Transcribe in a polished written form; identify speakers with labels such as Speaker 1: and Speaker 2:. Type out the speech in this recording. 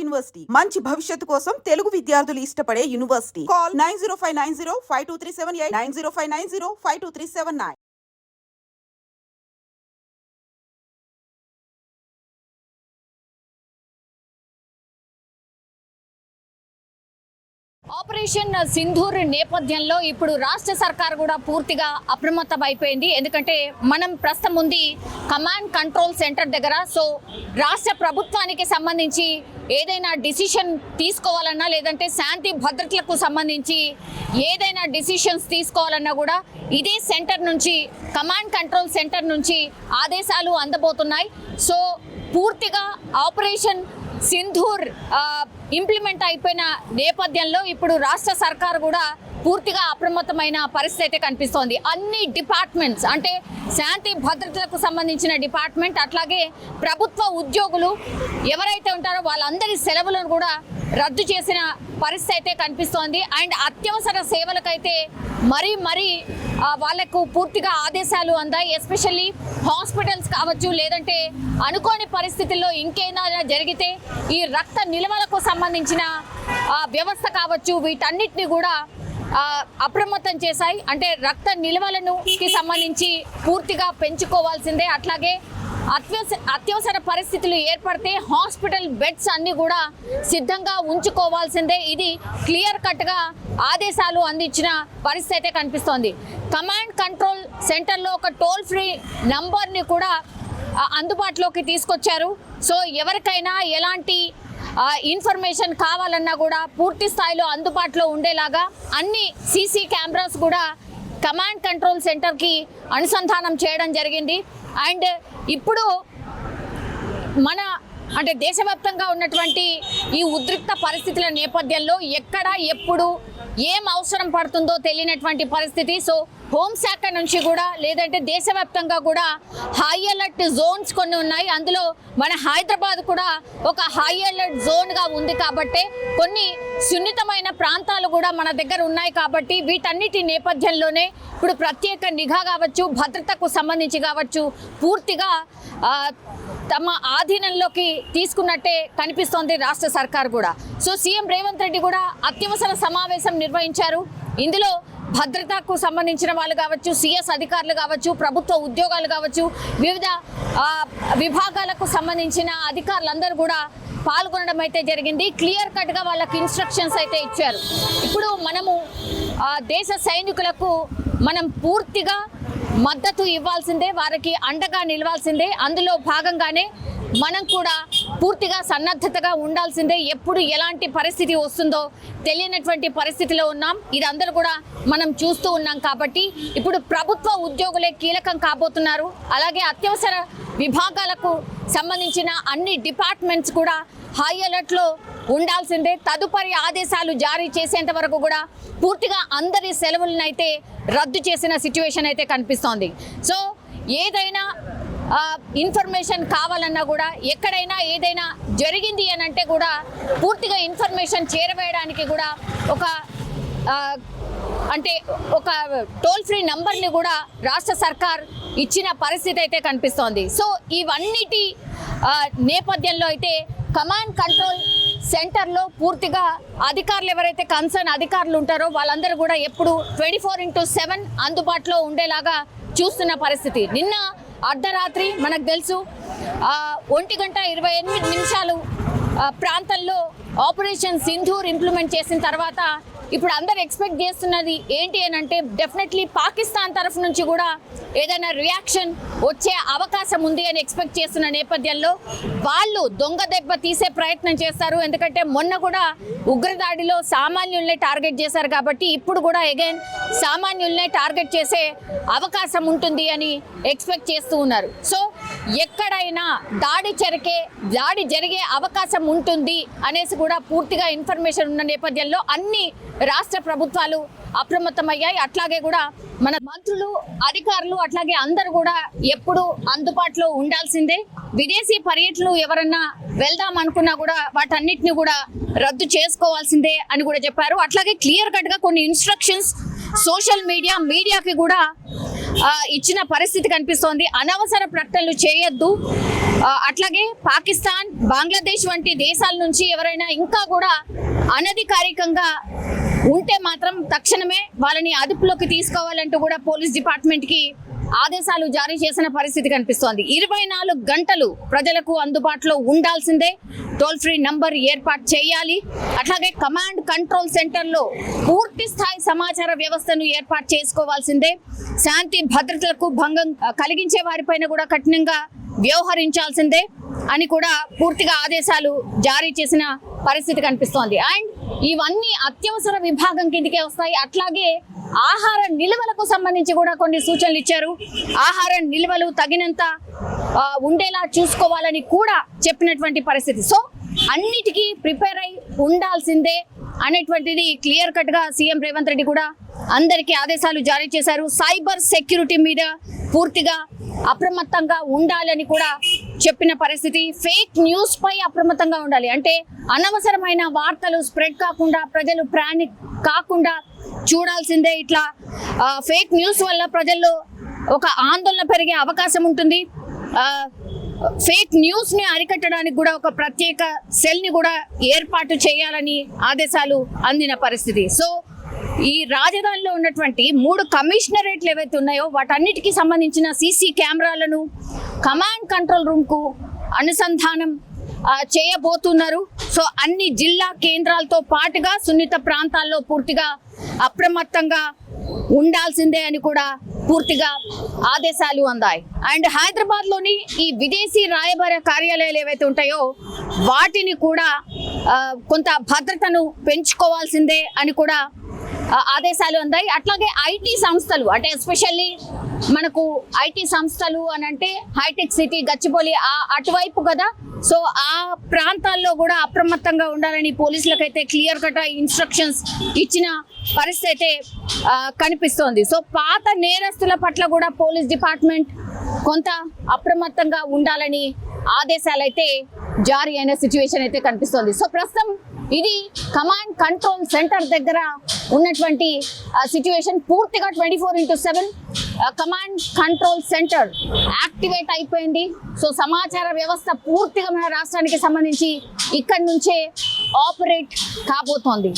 Speaker 1: University మంచి భవిష్యత్తు కోసం తెలుగు విద్యార్థులు ఇష్టపడే యూనివర్సిటీ. కాల్ 9059052378 9059052379.
Speaker 2: ఆపరేషన్ సింధూర్ నేపథ్యంలో ఇప్పుడు రాష్ట్ర సర్కార్ కూడా పూర్తిగా అప్రమత్తం అయిపోయింది. ఎందుకంటే మనం ప్రస్తుతం ఉంది కమాండ్ కంట్రోల్ సెంటర్ దగ్గర. సో రాష్ట్ర ప్రభుత్వానికి సంబంధించి ఏదైనా డిసిషన్ తీసుకోవాలన్నా, లేదంటే శాంతి భద్రతలకు సంబంధించి ఏదైనా డిసిషన్స్ తీసుకోవాలన్నా కూడా ఇదే సెంటర్ నుంచి, కమాండ్ కంట్రోల్ సెంటర్ నుంచి ఆదేశాలు అందబోతున్నాయి. సో పూర్తిగా ఆపరేషన్ సింధూర్ ఇంప్లిమెంట్ అయిపోయిన నేపథ్యంలో ఇప్పుడు రాష్ట్ర సర్కార్ కూడా పూర్తిగా అప్రమత్తమైన పరిస్థితి అయితే కనిపిస్తోంది. అన్ని డిపార్ట్మెంట్స్, అంటే శాంతి భద్రతలకు సంబంధించిన డిపార్ట్మెంట్, అట్లాగే ప్రభుత్వ ఉద్యోగులు ఎవరైతే ఉంటారో వాళ్ళందరి సెలవులను కూడా రద్దు చేసిన పరిస్థితి అయితే కనిపిస్తోంది. అండ్ అత్యవసర సేవలకైతే మరీ వాళ్లకు పూర్తిగా ఆదేశాలు అందాయి. ఎస్పెషల్లీ హాస్పిటల్స్ కావచ్చు, లేదంటే అనుకోని పరిస్థితుల్లో ఇంకేదైనా జరిగితే ఈ రక్త నిల్వలకు సంబంధించిన వ్యవస్థ కావచ్చు, వీటన్నిటిని కూడా అప్రమత్తం చేశాయి. అంటే రక్త నిల్వలను సంబంధించి పూర్తిగా పెంచుకోవాల్సిందే. అట్లాగే అత్యవసర పరిస్థితులు ఏర్పడితే హాస్పిటల్ బెడ్స్ అన్ని కూడా సిద్ధంగా ఉంచుకోవాల్సిందే. ఇది క్లియర్ కట్గా ఆదేశాలు అందించిన పరిస్థితి అయితే కనిపిస్తోంది. కమాండ్ కంట్రోల్ సెంటర్లో ఒక టోల్ ఫ్రీ నంబర్ని కూడా అందుబాటులోకి తీసుకొచ్చారు. సో ఎవరికైనా ఎలాంటి ఇన్ఫర్మేషన్ కావాలన్నా కూడా పూర్తి స్థాయిలో అందుబాటులో ఉండేలాగా అన్ని సీసీ కెమెరాస్ కూడా కమాండ్ కంట్రోల్ సెంటర్కి అనుసంధానం చేయడం జరిగింది. అండ్ ఇప్పుడు అంటే దేశవ్యాప్తంగా ఉన్నటువంటి ఈ ఉద్రిక్త పరిస్థితుల నేపథ్యంలో ఎక్కడ ఎప్పుడు ఏం అవసరం పడుతుందో తెలియనటువంటి పరిస్థితి. సో హోంశాఖ నుంచి కూడా, లేదంటే దేశవ్యాప్తంగా కూడా హై అలర్ట్ జోన్స్ కొన్ని ఉన్నాయి. అందులో మన హైదరాబాద్ కూడా ఒక హై అలర్ట్ జోన్గా ఉంది. కాబట్టి కొన్ని సున్నితమైన ప్రాంతాలు కూడా మన దగ్గర ఉన్నాయి. కాబట్టి వీటన్నిటి నేపథ్యంలోనే ఇప్పుడు ప్రత్యేక నిఘా కావచ్చు, భద్రతకు సంబంధించి కావచ్చు, పూర్తిగా తమ ఆధీనంలోకి తీసుకున్నట్టే కనిపిస్తోంది రాష్ట్ర సర్కార్ కూడా. సో సీఎం రేవంత్ రెడ్డి కూడా అత్యవసర సమావేశం నిర్వహించారు. ఇందులో భద్రతకు సంబంధించిన వాళ్ళు కావచ్చు, సిఎస్ అధికారులు కావచ్చు, ప్రభుత్వ ఉద్యోగాలు కావచ్చు, వివిధ విభాగాలకు సంబంధించిన అధికారులందరూ కూడా పాల్గొనడం అయితే జరిగింది. క్లియర్ కట్గా వాళ్ళకి ఇన్స్ట్రక్షన్స్ అయితే ఇచ్చారు. ఇప్పుడు మనము దేశ సైనికులకు మనం పూర్తిగా మద్దతు ఇవ్వాల్సిందే, వారికి అండగా నిలవాల్సిందే. అందులో భాగంగానే మనం కూడా పూర్తిగా సన్నద్ధతగా ఉండాల్సిందే. ఎప్పుడు ఎలాంటి పరిస్థితి వస్తుందో తెలియనటువంటి పరిస్థితిలో ఉన్నాం. ఇదందరూ కూడా మనం చూస్తూ ఉన్నాం. కాబట్టి ఇప్పుడు ప్రభుత్వ ఉద్యోగులే కీలకం కాబోతున్నారు. అలాగే అత్యవసర విభాగాలకు సంబంధించిన అన్ని డిపార్ట్మెంట్స్ కూడా హై అలర్ట్లో ఉండాల్సిందే. తదుపరి ఆదేశాలు జారీ చేసేంత వరకు కూడా పూర్తిగా అందరి సెలవులను అయితే రద్దు చేసిన సిచ్యువేషన్ అయితే కనిపిస్తోంది. సో ఏదైనా ఇన్ఫర్మేషన్ కావాలన్నా కూడా, ఎక్కడైనా ఏదైనా జరిగింది అని అంటే కూడా పూర్తిగా ఇన్ఫర్మేషన్ చేరవేయడానికి కూడా ఒక టోల్ ఫ్రీ నంబర్ని కూడా రాష్ట్ర సర్కార్ ఇచ్చిన పరిస్థితి అయితే కనిపిస్తోంది. సో ఇవన్నిటి నేపథ్యంలో అయితే కమాండ్ కంట్రోల్ సెంటర్లో పూర్తిగా అధికారులు ఎవరైతే కన్సర్న్ అధికారులు ఉంటారో వాళ్ళందరూ కూడా ఎప్పుడు 24/7 అందుబాటులో ఉండేలాగా చూస్తున్న పరిస్థితి. నిన్న అర్ధరాత్రి మనకు తెలుసు 1:28 ప్రాంతంలో ఆపరేషన్ సింధూర్ ఇంప్లిమెంట్ చేసిన తర్వాత ఇప్పుడు అందరు ఎక్స్పెక్ట్ చేస్తున్నది ఏంటి అని అంటే, డెఫినెట్లీ పాకిస్తాన్ తరఫు నుంచి కూడా ఏదైనా రియాక్షన్ వచ్చే అవకాశం ఉంది అని ఎక్స్పెక్ట్ చేస్తున్న నేపథ్యంలో వాళ్ళు దొంగ దెబ్బ తీసే ప్రయత్నం చేస్తారు. ఎందుకంటే మొన్న కూడా ఉగ్రదాడిలో సామాన్యుల్నే టార్గెట్ చేశారు. కాబట్టి ఇప్పుడు కూడా అగైన్ సామాన్యుల్నే టార్గెట్ చేసే అవకాశం ఉంటుంది అని ఎక్స్పెక్ట్ చేస్తూ ఉన్నారు. సో ఎక్కడైనా దాడి జరిగే అవకాశం ఉంటుంది అనేసి కూడా పూర్తిగా ఇన్ఫర్మేషన్ ఉన్న నేపథ్యంలో అన్ని రాష్ట్ర ప్రభుత్వాలు అప్రమత్తమయ్యాయి. అట్లాగే కూడా మన మంత్రులు, అధికారులు, అట్లాగే అందరూ కూడా ఎప్పుడు అందుబాటులో ఉండాల్సిందే. విదేశీ పర్యటనలు ఎవరన్నా వెళ్దాం అనుకున్నా కూడా వాటన్నిటిని కూడా రద్దు చేసుకోవాల్సిందే అని కూడా చెప్పారు. అట్లాగే క్లియర్ కట్ గా కొన్ని ఇన్స్ట్రక్షన్స్ సోషల్ మీడియాకి కూడా ఇచ్చిన పరిస్థితి కనిపిస్తోంది. అనవసర ప్రకటనలు చేయొద్దు, అట్లాగే పాకిస్తాన్, బంగ్లాదేశ్ వంటి దేశాల నుంచి ఎవరైనా ఇంకా కూడా అనధికారికంగా ఉంటే మాత్రం తక్షణమే వాళ్ళని అదుపులోకి తీసుకోవాలంటూ కూడా పోలీస్ డిపార్ట్మెంట్ కి ఆదేశాలు జారీ చేసిన పరిస్థితి కనిపిస్తోంది. 24 గంటలు ప్రజలకు అందుబాటులో ఉండాల్సిందే, టోల్ ఫ్రీ నంబర్ ఏర్పాటు చేయాలి. అట్లాగే కమాండ్ కంట్రోల్ సెంటర్లో పూర్తి స్థాయి సమాచార వ్యవస్థను ఏర్పాటు చేసుకోవాల్సిందే. శాంతి భద్రతలకు భంగం కలిగించే వారిపైన కూడా కఠినంగా వ్యవహరించాల్సిందే అని కూడా పూర్తిగా ఆదేశాలు జారీ చేసిన పరిస్థితి కనిపిస్తోంది. అండ్ ఇవన్నీ అత్యవసర విభాగం కిందకే వస్తాయి. అట్లాగే ఆహార నిల్వలకు సంబంధించి కూడా కొన్ని సూచనలు ఇచ్చారు. ఆహార నిల్వలు తగినంత ఉండేలా చూసుకోవాలని కూడా చెప్పినటువంటి పరిస్థితి. సో అన్నిటికీ ప్రిపేర్ అయి ఉండాల్సిందే అనేటువంటిది క్లియర్ కట్ గా సీఎం రేవంత్ రెడ్డి కూడా అందరికీ ఆదేశాలు జారీ చేశారు. సైబర్ సెక్యూరిటీ మీద పూర్తిగా అప్రమత్తంగా ఉండాలని కూడా చెప్పిన పరిస్థితి. ఫేక్ న్యూస్ పై అప్రమత్తంగా ఉండాలి, అంటే అనవసరమైన వార్తలు స్ప్రెడ్ కాకుండా, ప్రజలు ప్రానిక్ కాకుండా చూడాల్సిందే. ఇట్లా ఫేక్ న్యూస్ వల్ల ప్రజల్లో ఒక ఆందోళన పెరిగే అవకాశం ఉంటుంది. ఫేక్ న్యూస్ ని అరికట్టడానికి కూడా ఒక ప్రత్యేక సెల్ ని కూడా ఏర్పాటు చేయాలని ఆదేశాలు అందిన పరిస్థితి. సో ఈ రాజధానిలో ఉన్నటువంటి 3 కమిషనరేట్లు ఏవైతే ఉన్నాయో వాటన్నిటికీ సంబంధించిన సీసీ కెమెరాలను కమాండ్ కంట్రోల్ రూమ్ కు అనుసంధానం చేయబోతున్నారు. సో అన్ని జిల్లా కేంద్రాలతో పాటుగా సున్నిత ప్రాంతాల్లో పూర్తిగా అప్రమత్తంగా ఉండాల్సిందే అని కూడా పూర్తిగా ఆదేశాలు అందాయి. అండ్ హైదరాబాద్ లోని ఈ విదేశీ రాయబార కార్యాలయాలు ఏవైతే ఉంటాయో వాటిని కూడా కొంత భద్రతను పెంచుకోవాల్సిందే అని కూడా ఆదేశాలు అందాయి. అట్లాగే ఐటీ సంస్థలు, అంటే ఎస్పెషల్లీ మనకు ఐటీ సంస్థలు అని అంటే హైటెక్ సిటీ, గచ్చిబౌలి అటువైపు కదా. సో ఆ ప్రాంతాల్లో కూడా అప్రమత్తంగా ఉండాలని పోలీసులకైతే క్లియర్ కట్ ఇన్స్ట్రక్షన్స్ ఇచ్చిన పరిస్థితి అయితే కనిపిస్తోంది. సో పాత నేరస్తుల పట్ల కూడా పోలీస్ డిపార్ట్మెంట్ కొంత అప్రమత్తంగా ఉండాలని ఆదేశాలు అయితే జారీ అయిన సిచ్యువేషన్ అయితే కనిపిస్తోంది. సో ప్రస్తుతం ఇది కమాండ్ కంట్రోల్ సెంటర్ దగ్గర ఉన్నటువంటి సిచ్యువేషన్. పూర్తిగా 24/7 కమాండ్ కంట్రోల్ సెంటర్ యాక్టివేట్ అయిపోయింది. సో సమాచార వ్యవస్థ పూర్తిగా మన రాష్ట్రానికి సంబంధించి ఇక్కడి నుంచే ఆపరేట్ కాబోతోంది.